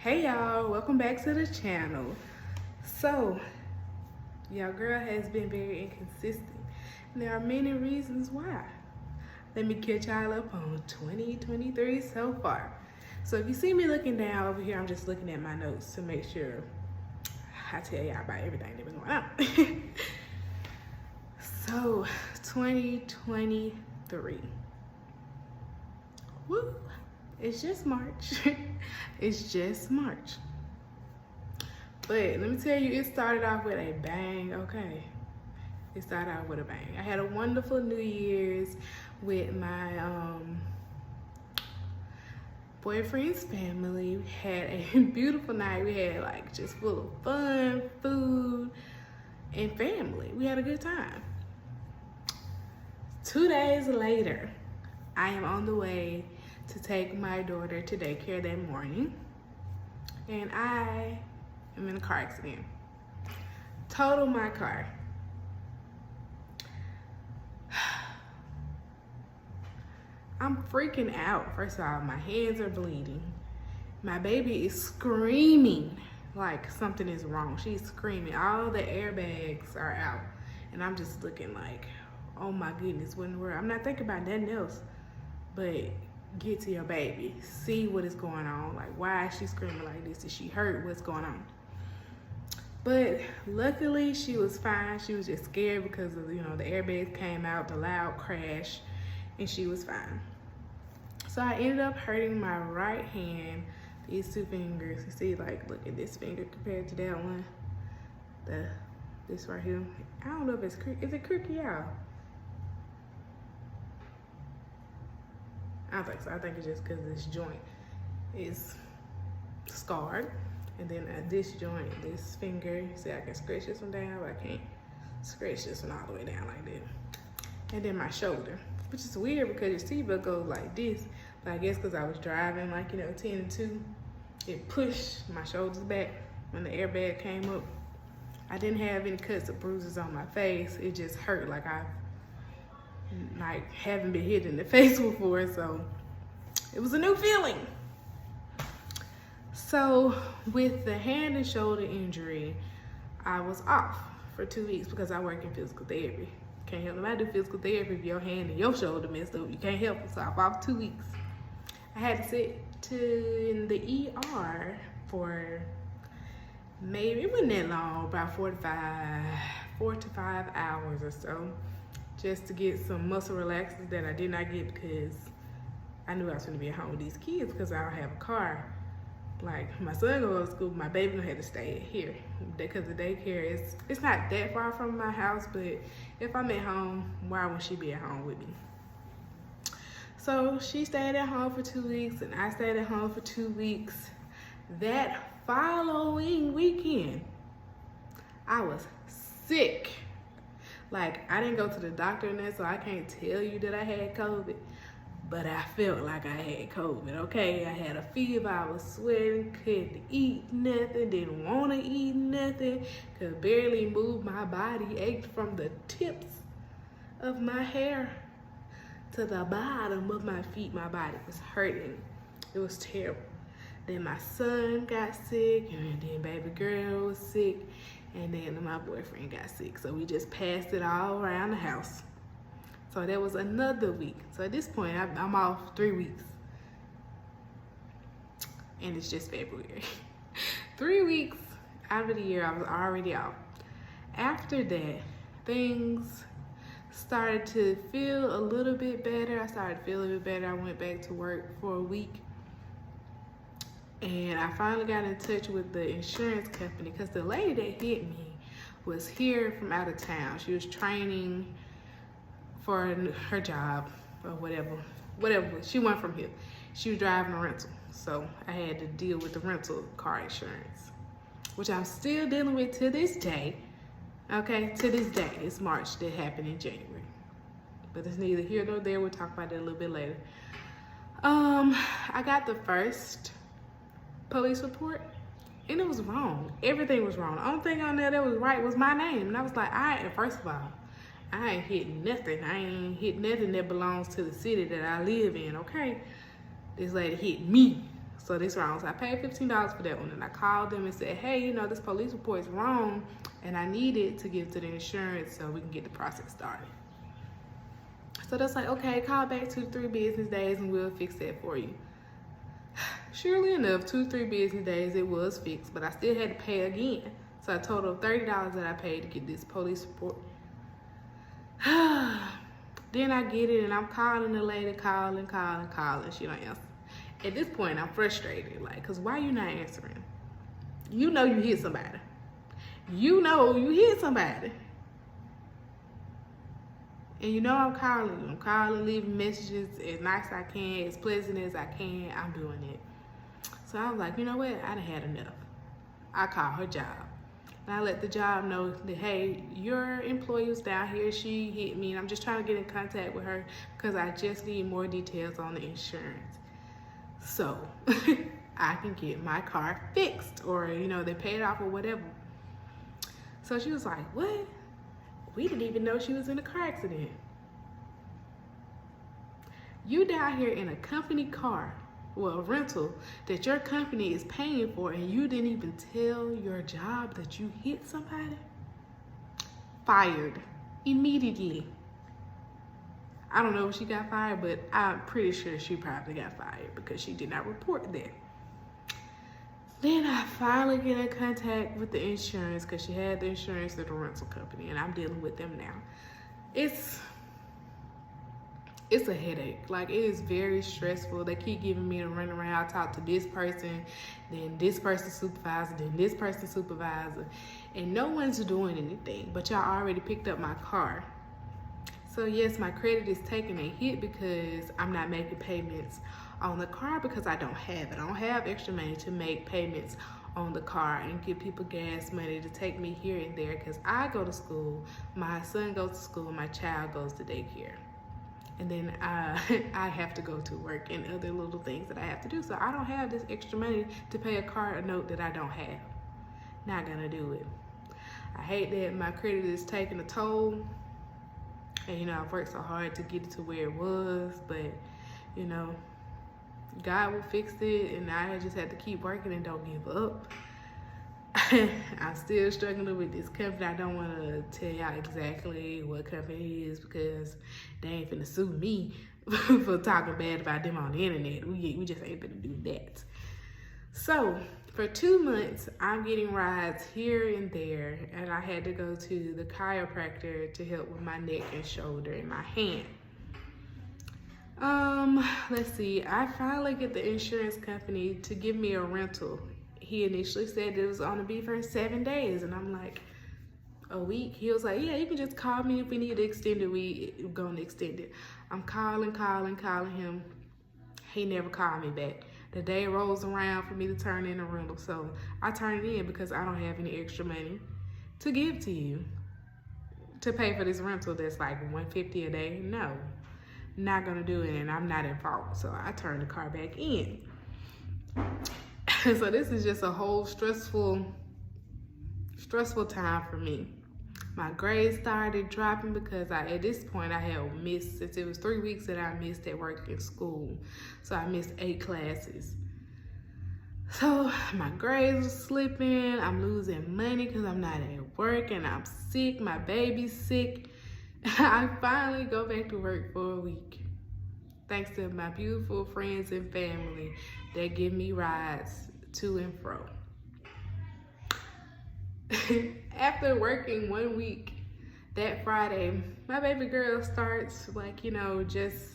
Hey y'all, welcome back to the channel. So, your girl has been very inconsistent. And there are many reasons why. Let me catch y'all up on 2023 so far. So if you see me looking down over here, I'm just looking at my notes to make sure I tell y'all about everything that's been going on. So, 2023. Woo! It's just March. It's just March. But let me tell you, it started off with a bang, okay? It started off with a bang. I had a wonderful New Year's with my boyfriend's family. We had a beautiful night. We had like just full of fun, food, and family. We had a good time. 2 days later, I am on the way to take my daughter to daycare that morning, and I am in a car accident. Totaled my car. I'm freaking out. First of all, my hands are bleeding. My baby is screaming like something is wrong. She's screaming. All the airbags are out, and I'm just looking like, oh my goodness, what in the world? I'm not thinking about nothing else but get to your baby, see what is going on. Like, why is she screaming like this? Is she hurt? What's going on? But luckily she was fine. She was just scared because of, the airbags came out, the loud crash, and she was fine. So I ended up hurting my right hand, these 2 fingers. You see, like, look at this finger compared to that one. This right here. I don't know if it's crooked. Is it crooked, y'all? I don't think so. I think it's just because this joint is scarred. And then this joint, this finger, see, I can scratch this one down, but I can't scratch this one all the way down like that. And then my shoulder, which is weird because your seatbelt goes like this. But I guess because I was driving like, 10 and 2, it pushed my shoulders back when the airbag came up. I didn't have any cuts or bruises on my face. It just hurt like I haven't been hit in the face before, so it was a new feeling. So with the hand and shoulder injury, I was off for 2 weeks because I work in physical therapy. Can't help nobody do physical therapy if your hand and your shoulder messed up. You can't help it, so I'm off 2 weeks. I had to sit in the ER for maybe, it wasn't that long, about 4 to 5 hours or so, just to get some muscle relaxers that I did not get because I knew I was going to be at home with these kids because I don't have a car. Like, my son goes to school, my baby gonna have to stay here because the daycare it's not that far from my house, but if I'm at home, why would she be at home with me? So she stayed at home for 2 weeks and I stayed at home for 2 weeks. That following weekend, I was sick. Like, I didn't go to the doctor and that, so I can't tell you that I had COVID, but I felt like I had COVID, okay? I had a fever, I was sweating, couldn't eat nothing, didn't want to eat nothing, could barely move my body, ached from the tips of my hair to the bottom of my feet. My body was hurting. It was terrible. Then my son got sick, and then baby girl was sick, and then my boyfriend got sick. So we just passed it all around the house. So that was another week. So at this point, I'm off 3 weeks. And it's just February. 3 weeks out of the year, I was already off. After that, things started to feel a little bit better. I started feeling a bit better. I went back to work for a week. And I finally got in touch with the insurance company because the lady that hit me was here from out of town. She was training for her job or whatever. She went from here. She was driving a rental. So I had to deal with the rental car insurance, which I'm still dealing with to this day. Okay, to this day. It's March. That happened in January. But it's neither here nor there. We'll talk about that a little bit later. I got the first police report and it was wrong. Everything was wrong. The only thing on there that was right was my name. And I was like, first of all, I ain't hit nothing. I ain't hit nothing that belongs to the city that I live in, okay? This lady hit me, So this wrong. So I paid $15 for that one, and I called them and said, hey, you know, this police report is wrong, and I need it to give to the insurance so we can get the process started. So that's like, okay, call back 2 to 3 business days and we'll fix that for you. Surely enough, 2 to 3 business days, it was fixed, but I still had to pay again. So a total of $30 that I paid to get this police report. Then I get it, and I'm calling the lady, calling. She don't answer. At this point, I'm frustrated, like, cause why you not answering? You know you hit somebody. You know you hit somebody. And you know I'm calling, leaving messages as nice as I can, as pleasant as I can. I'm doing it. So I was like, you know what? I done had enough. I called her job. And I let the job know that, hey, your employee was down here. She hit me, and I'm just trying to get in contact with her because I just need more details on the insurance. So I can get my car fixed, or, you know, they pay it off or whatever. So she was like, what? We didn't even know she was in a car accident. You down here in a company car, well, a rental that your company is paying for, and you didn't even tell your job that you hit somebody? Fired immediately. I don't know if she got fired, but I'm pretty sure she probably got fired because she did not report that. Then I finally get in contact with the insurance because she had the insurance at the rental company, and I'm dealing with them now. It's a headache. Like, it is very stressful. They keep giving me a run around. I talk to this person, then this person's supervisor, then this person's supervisor, and no one's doing anything. But y'all already picked up my car. So yes, my credit is taking a hit because I'm not making payments on the car because I don't have it. I don't have extra money to make payments on the car and give people gas money to take me here and there because I go to school, my son goes to school, my child goes to daycare. And then I have to go to work and other little things that I have to do. So I don't have this extra money to pay a car note that I don't have. Not gonna do it. I hate that my credit is taking a toll. And, you know, I've worked so hard to get it to where it was, but, you know, God will fix it, and I just have to keep working and don't give up. I'm still struggling with this company. I don't want to tell y'all exactly what company it is because they ain't finna sue me for talking bad about them on the internet. We just ain't finna do that. So for 2 months, I'm getting rides here and there, and I had to go to the chiropractor to help with my neck and shoulder and my hand. Let's see. I finally get the insurance company to give me a rental. He initially said it was gonna be for 7 days, and I'm like, a week? He was like, yeah, you can just call me if we need to extend it. We're gonna extend it. I'm calling him. He never called me back. The day rolls around for me to turn in a rental, so I turn it in because I don't have any extra money to give to you to pay for this rental that's like $150 a day. No, not gonna do it, and I'm not at fault, so I turn the car back in. So this is just a whole stressful time for me. My grades started dropping because at this point I had missed, since it was 3 weeks that I missed at work and school. So I missed 8 classes. So my grades are slipping. I'm losing money because I'm not at work and I'm sick. My baby's sick. I finally go back to work for a week. Thanks to my beautiful friends and family that give me rides to and fro. After working 1 week, that Friday, my baby girl starts like, you know, just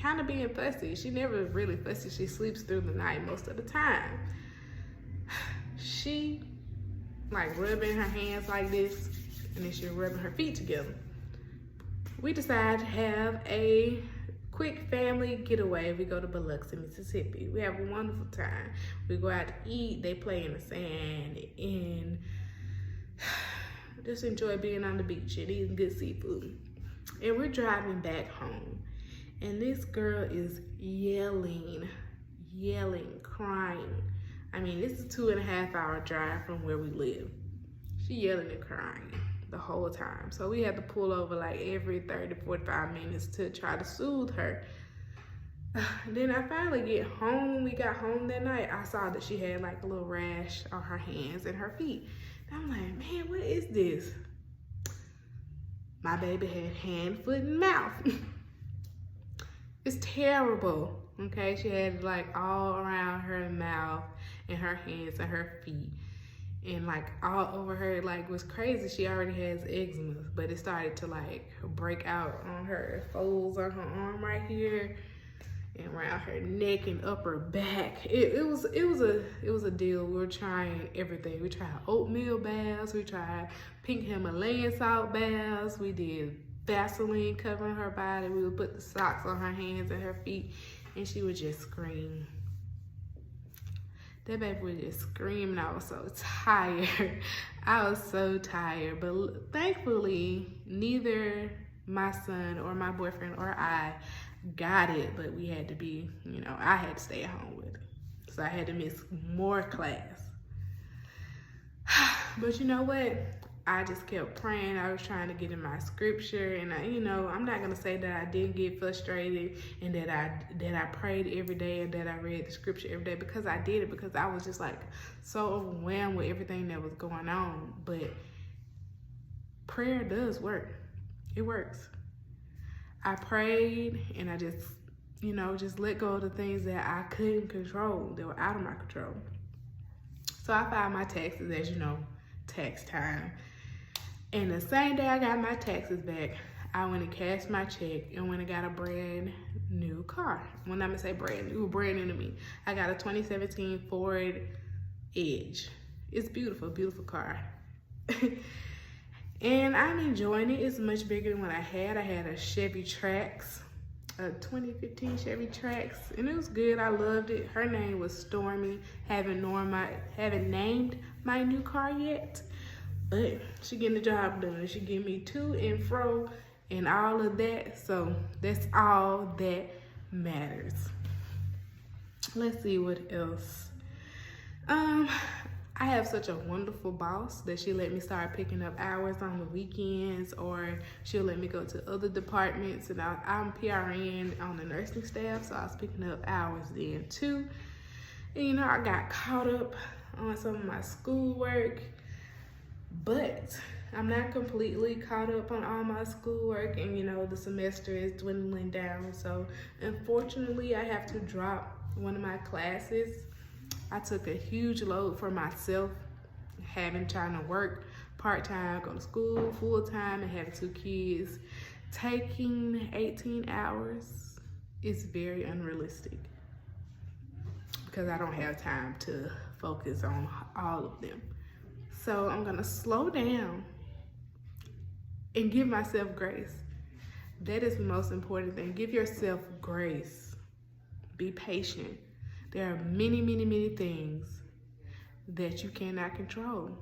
kind of being fussy. She never really fussy. She sleeps through the night most of the time. She like rubbing her hands like this, and then she's rubbing her feet together. We decide to have a quick family getaway. We go to Biloxi, Mississippi. We have a wonderful time. We go out to eat. They play in the sand and just enjoy being on the beach and eating good seafood. And we're driving back home, and this girl is yelling, crying. I mean, it's a 2.5 hour drive from where we live. She yelling and crying the whole time. So we had to pull over like every 30, 45 minutes to try to soothe her. Then I finally get home. When we got home that night, I saw that she had like a little rash on her hands and her feet. And I'm like, man, what is this? My baby had hand, foot, and mouth. It's terrible, okay? She had like all around her mouth and her hands and her feet. And like all over her, like was crazy. She already has eczema, but it started to like break out on her folds on her arm right here and around her neck and upper back. It was a deal. We were trying everything. We tried oatmeal baths, we tried pink Himalayan salt baths, we did Vaseline covering her body, we would put the socks on her hands and her feet, and she would just scream. That baby was just screaming. I was so tired. I was so tired. But thankfully, neither my son or my boyfriend or I got it. But we had to be, you know, I had to stay at home with it. So I had to miss more class. But you know what? I just kept praying. I was trying to get in my scripture, and I'm not gonna say that I didn't get frustrated and that I prayed every day and that I read the scripture every day, because I did it, because I was just like so overwhelmed with everything that was going on. But prayer does work. It works. I prayed and I just let go of the things that I couldn't control, that were out of my control. So I filed my taxes, as you know, tax time. And the same day I got my taxes back, I went and cashed my check and went and got a brand new car. When I'm gonna say brand new to me. I got a 2017 Ford Edge. It's beautiful, beautiful car. And I'm enjoying it. It's much bigger than what I had. I had a Chevy Trax, a 2015 Chevy Trax, and it was good. I loved it. Her name was Stormy. Haven't named my new car yet, but she getting the job done. She give me to and fro and all of that. So that's all that matters. Let's see what else. I have such a wonderful boss that she let me start picking up hours on the weekends, or she'll let me go to other departments. And I'm PRN on the nursing staff, so I was picking up hours then too. And I got caught up on some of my schoolwork, but I'm not completely caught up on all my schoolwork, and the semester is dwindling down. So unfortunately, I have to drop one of my classes. I took a huge load for myself, trying to work part-time, go to school full-time, and having 2 kids. Taking 18 hours is very unrealistic because I don't have time to focus on all of them. So I'm gonna slow down and give myself grace. That is the most important thing. Give yourself grace. Be patient. There are many, many, many things that you cannot control,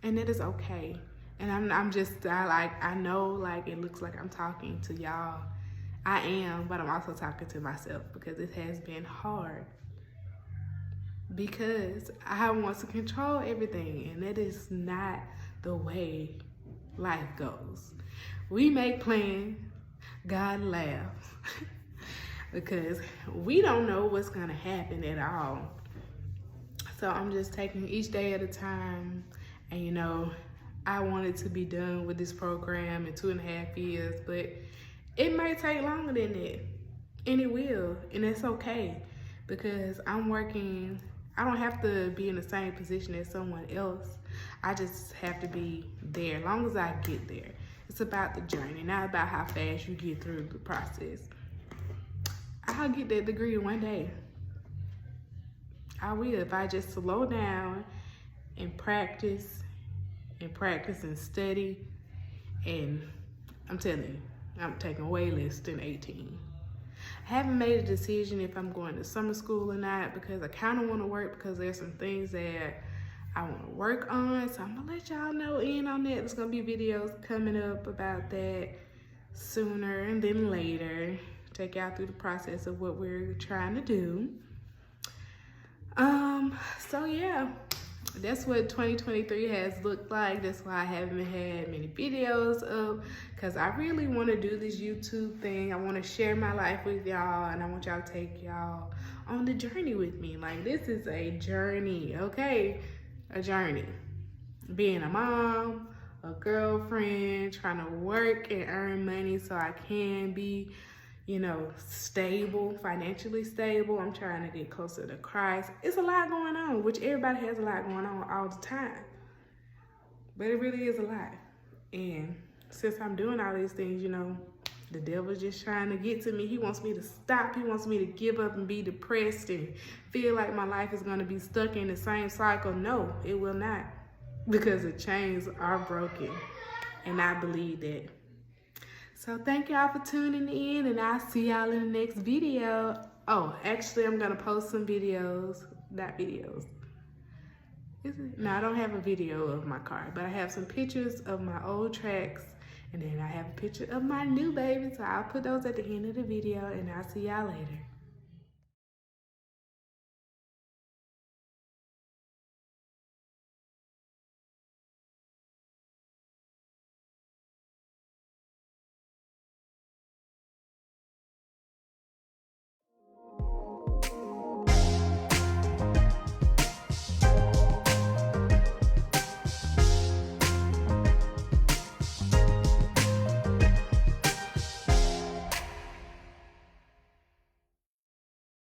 and that is okay. And I know like it looks like I'm talking to y'all. I am, but I'm also talking to myself, because it has been hard, because I want to control everything, and that is not the way life goes. We make plans, God laughs. Because we don't know what's gonna happen at all. So I'm just taking each day at a time. And I wanted to be done with this program in 2.5 years, but it might take longer than that. And it will, and it's okay. Because I'm working, I don't have to be in the same position as someone else. I just have to be there, as long as I get there. It's about the journey, not about how fast you get through the process. I'll get that degree one day. I will, if I just slow down and practice and study. And I'm telling you, I'm taking way less than 18. I haven't made a decision if I'm going to summer school or not, because I kind of want to work, because there's some things that I want to work on. So I'm going to let y'all know in on that. There's going to be videos coming up about that sooner and then later. Take y'all through the process of what we're trying to do. So yeah, that's what 2023 has looked like. That's why I haven't had many videos up, because I really want to do this YouTube thing. I want to share my life with y'all, and I want y'all to take y'all on the journey with me. Like, this is a journey, okay? A journey. Being a mom, a girlfriend, trying to work and earn money so I can be, you know, stable, financially stable. I'm trying to get closer to Christ. It's a lot going on, which everybody has a lot going on all the time. But it really is a lot. And since I'm doing all these things, you know, the devil's just trying to get to me. He wants me to stop. He wants me to give up and be depressed and feel like my life is going to be stuck in the same cycle. No, it will not. Because the chains are broken. And I believe that. So thank y'all for tuning in, and I'll see y'all in the next video. Oh, actually, I'm going to post some videos. Not videos. Is it? No, I don't have a video of my car, but I have some pictures of my old tracks. And then I have a picture of my new baby. So I'll put those at the end of the video, and I'll see y'all later.